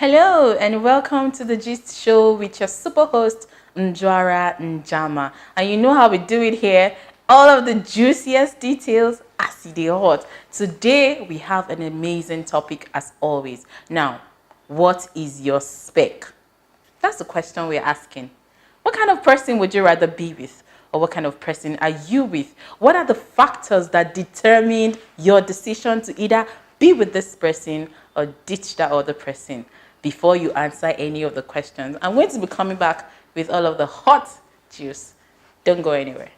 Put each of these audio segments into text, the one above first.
Hello and welcome to the Gist Show with your super host Njwara Njama. And you know how we do it here, all of the juiciest details as they hot. Today we have an amazing topic as always. Now, what is your spec? That's the question we're asking. What kind of person would you rather be with? Or what kind of person are you with? What are the factors that determine your decision to either be with this person or ditch that other person? Before you answer any of the questions, I'm going to be coming back with all of the hot juice. Don't go anywhere.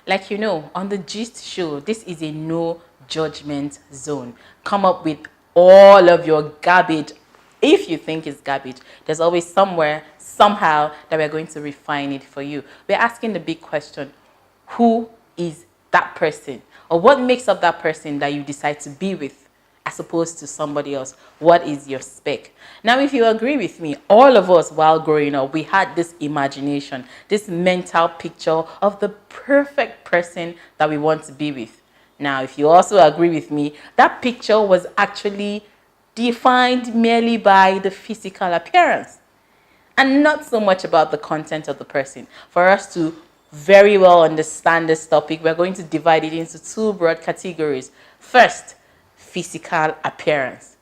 Like you know, on the Gist Show, this is a no judgment zone. Come up with all of your garbage. If you think it's garbage, there's always somewhere, somehow, that we're going to refine it for you. We're asking the big question, who is that person? Or what makes up that person that you decide to be with as opposed to somebody else? What is your spec? Now, if you agree with me, all of us while growing up, we had this imagination, this mental picture of the perfect person that we want to be with. Now, if you also agree with me, that picture was actually defined merely by the physical appearance and not so much about the content of the person. For us to very well understand this topic, we're going to divide it into two broad categories. First, physical appearance.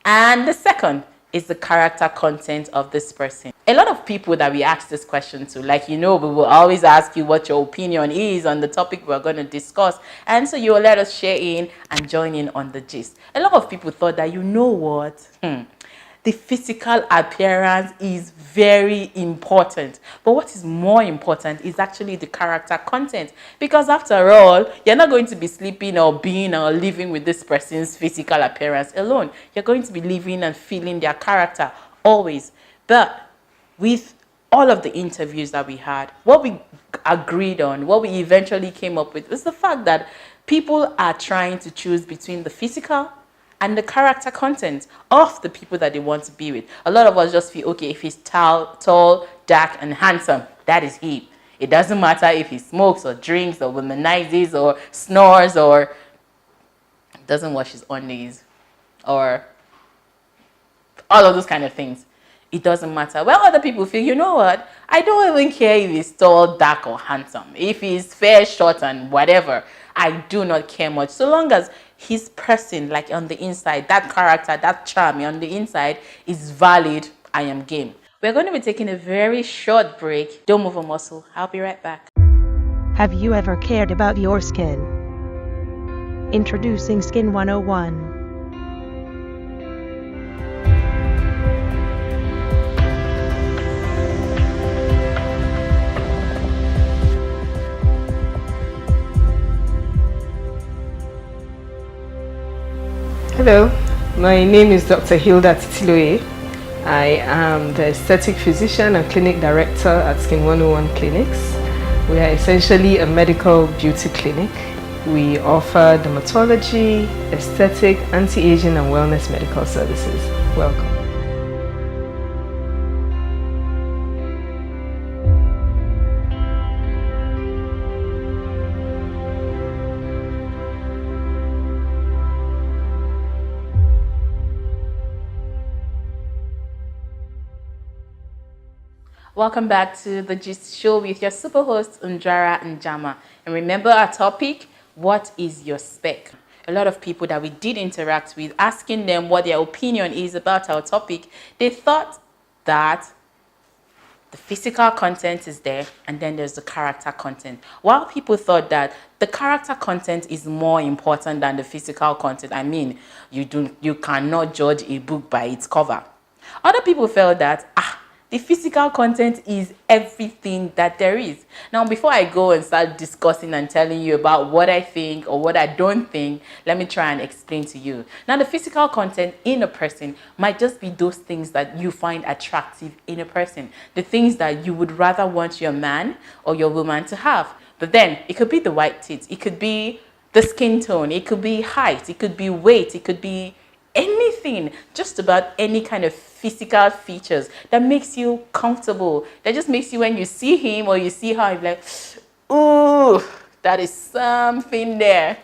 And the second is the character content of this person. A lot of people that we ask this question to, like you know, we will always ask you what your opinion is on the topic we're going to discuss. And so you will let us share in and join in on the gist. A lot of people thought that, you know what, the physical appearance is very important. But what is more important is actually the character content. Because after all, you're not going to be sleeping or being or living with this person's physical appearance alone. You're going to be living and feeling their character always. But with all of the interviews that we had, what we agreed on, what we eventually came up with, was the fact that people are trying to choose between the physical and the character content of the people that they want to be with. A lot of us just feel, okay, if he's tall, dark, and handsome, that is he. It doesn't matter if he smokes or drinks or womanizes or snores or doesn't wash his undies or all of those kind of things. It doesn't matter. Well, other people feel, you know what? I don't even care if he's tall, dark, or handsome. If he's fair, short, and whatever, I do not care much. So long as his person, like on the inside, that character, that charm on the inside is valid, I am game. We're going to be taking a very short break. Don't move a muscle. I'll be right back. Have you ever cared about your skin? Introducing Skin 101. Hello, my name is Dr. Hilda Titiloye. I am the aesthetic physician and clinic director at Skin 101 Clinics. We are essentially a medical beauty clinic. We offer dermatology, aesthetic, anti-aging and wellness medical services. Welcome. Welcome back to the Gist Show with your super host, Njwara Njama. And remember our topic, what is your spec? A lot of people that we did interact with, asking them what their opinion is about our topic, they thought that the physical content is there and then there's the character content. While people thought that the character content is more important than the physical content. I mean, you cannot judge a book by its cover. Other people felt that, the physical content is everything that there is. Now, before I go and start discussing and telling you about what I think or what I don't think, let me try and explain to you. Now, the physical content in a person might just be those things that you find attractive in a person. The things that you would rather want your man or your woman to have. But then, it could be the white teeth. It could be the skin tone. It could be height. It could be weight. It could be anything. Just about any kind of physical features that makes you comfortable, that just makes you, when you see him or you see her, you're like, ooh, that is something there.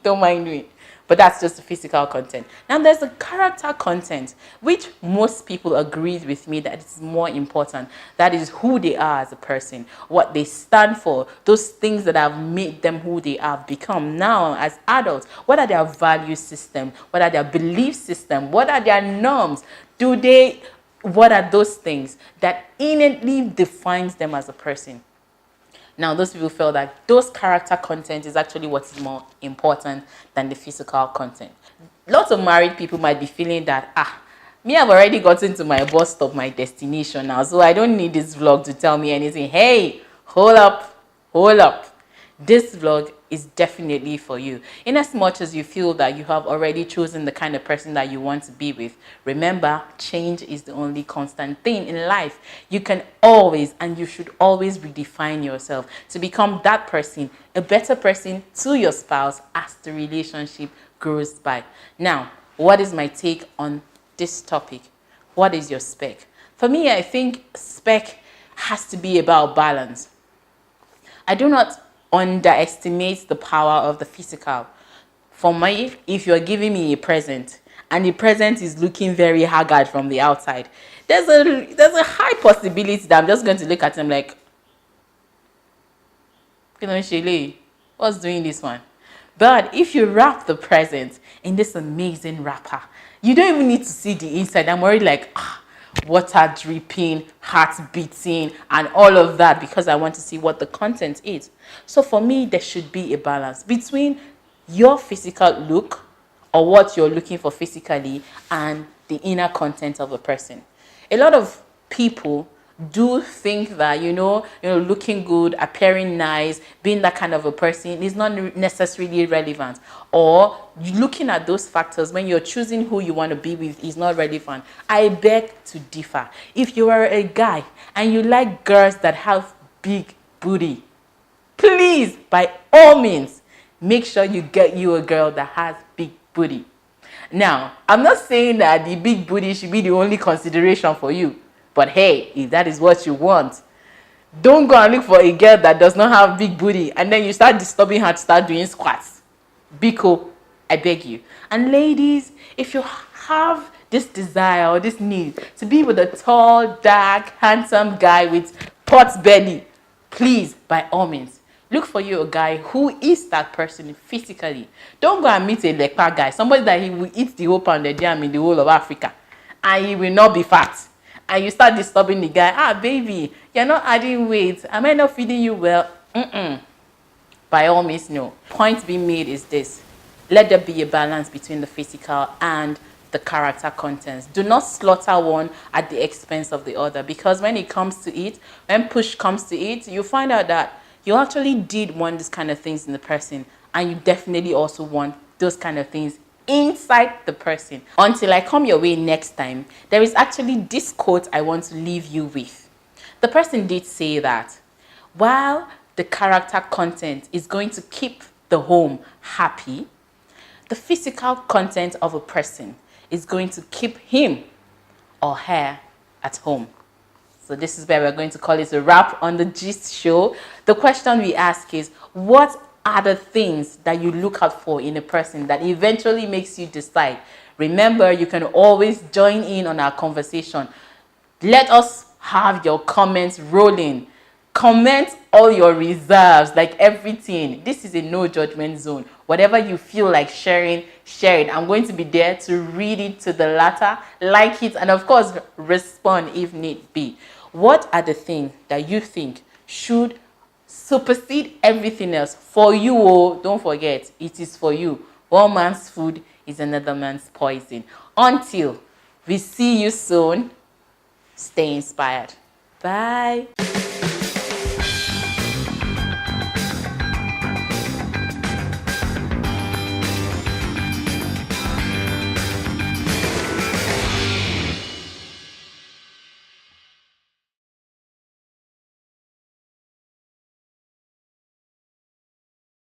Don't mind me. But that's just the physical content. Now there's the character content, which most people agreed with me that it's more important. That is who they are as a person, what they stand for, those things that have made them who they have become now as adults. What are their value system? What are their belief system? What are their norms? What are those things that innately defines them as a person? Now, those people feel that those character content is actually what is more important than the physical content. Lots of married people might be feeling that, me, I've already gotten to my bus stop, my destination now, so I don't need this vlog to tell me anything. Hey, hold up. This vlog is definitely for you. In as much as you feel that you have already chosen the kind of person that you want to be with, remember, change is the only constant thing in life. You can always, and you should always, redefine yourself to become that person, a better person to your spouse as the relationship grows by. Now, what is my take on this topic? What is your spec? For me, I think spec has to be about balance. I do not underestimate the power of the physical. For me, if you're giving me a present and the present is looking very haggard from the outside, there's a high possibility that I'm just going to look at him like, Shele, what's doing this one? But if you wrap the present in this amazing wrapper, you don't even need to see the inside. I'm already like, water dripping, heart beating, and all of that, because I want to see what the content is. So for me, there should be a balance between your physical look or what you're looking for physically and the inner content of a person. A lot of people do think that, looking good, appearing nice, being that kind of a person is not necessarily relevant. Or looking at those factors when you're choosing who you want to be with is not relevant. I beg to differ. If you are a guy and you like girls that have big booty, please, by all means, make sure you get you a girl that has big booty. Now, I'm not saying that the big booty should be the only consideration for you. But hey, if that is what you want, don't go and look for a girl that does not have big booty and then you start disturbing her to start doing squats. Biko, I beg you. And ladies, if you have this desire or this need to be with a tall, dark, handsome guy with pot belly, please, by all means, look for you a guy who is that person physically. Don't go and meet a leper guy, somebody that he will eat the whole pounded yam in the whole of Africa and he will not be fat. And you start disturbing the guy. Baby, you're not adding weight. Am I not feeding you well? By all means, no. Point being made is this. Let there be a balance between the physical and the character contents. Do not slaughter one at the expense of the other. Because when it comes to it, when push comes to it, you find out that you actually did want this kind of things in the person. And you definitely also want those kind of things inside the person. Until I come your way next time, there is actually this quote I want to leave you with. The person did say that while the character content is going to keep the home happy, the physical content of a person is going to keep him or her at home. So this is where we're going to call it a wrap on the Gist Show. The question we ask is, what are the things that you look out for in a person that eventually makes you decide? Remember, you can always join in on our conversation. Let us have your comments rolling. Comment all your reserves, like everything. This is a no judgment zone. Whatever you feel like sharing, share it. I'm going to be there to read it to the latter, like it, and of course, respond if need be. What are the things that you think should supersede everything else for you? Don't forget, it is for you. One man's food is another man's poison. Until we see you soon, stay inspired. Bye.